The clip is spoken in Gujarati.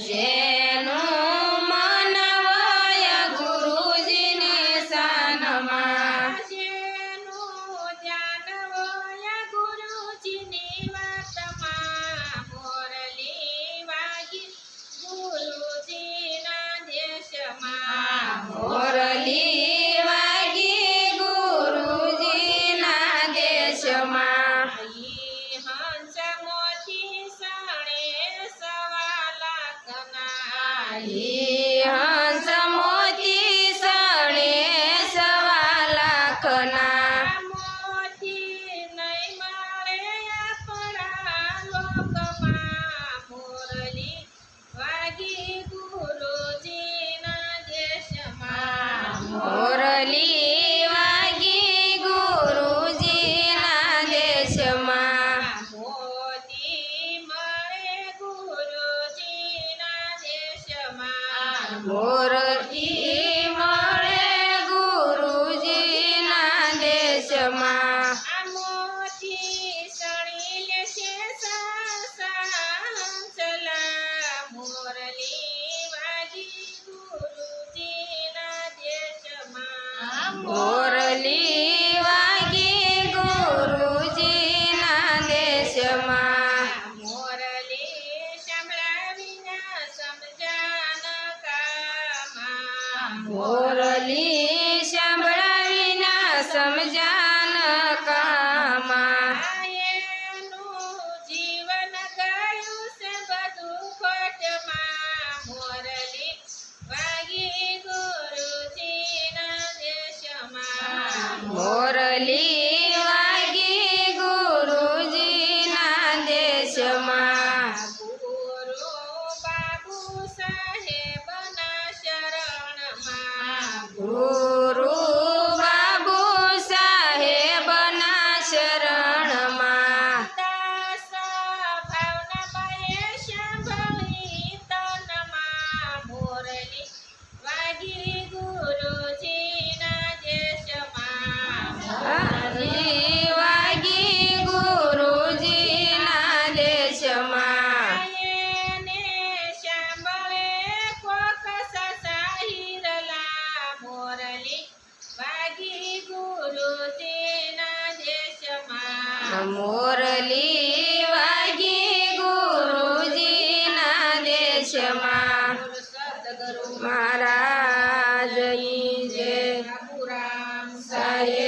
જેનું મન હોય ગુરુજીની શાનમાં, જેનું ધ્યાન હોય ગુરુજીની વાતમાં, મોરલી વાગી ગુરુજીના દેશમાં, મોરલી વાગી ગુરુજીના દેશમાં, ઈ હંસ મોતી સણે સવા લાખના, ઈ હંસ મોતી સણે સવા લાખના, મોતી નહીં મળે આપણા લોકમાં, મોરલી વાગી ગુરુજીના દેશમાં, મોરલી વાગી ગુરુજીના દેશમાં, મોતી મળે ગુરુજીના દેશમાં, મોરલી મળે ગુરુજીના દેશમાં, આ મોતી સણી લેશે સાસલા, મોરલી વાગી ગુરુજીના દેશમાં, મોરલી વાગી ગુરુજીના દેશમાં, મોરલી સંભળાવીના સમજાન કામા, મોરલી સંભળાવીના સમજાન કામા, એનું જીવન ગયું છે બધું ખોટમાં, મોરલી વાગી ગુરુજીના દેશમાં, મોરલી વાગી ગુરુજીના દેશમાં, ગુરુ બાબુ સાહેબના શરણમાં, ગુરુ બાબુ સાહેબના શરણમાં, દાસ ભાવના બાએ સાંભળી તનમાં, મોરલી વાગી ગુરુજીના દેશમાં, મોરલી વાગી ગુરુજીના દેશમાં, એને સાંભળે કોક સસાહીરલા, મોરલી વાગી ગુરુજીના દેશમાં, મોરલી વાગી ગુરુજીના દેશમાં, ગુરુ સદગુરુ મહારાજ કી જય. બાબુરામ સાહેબ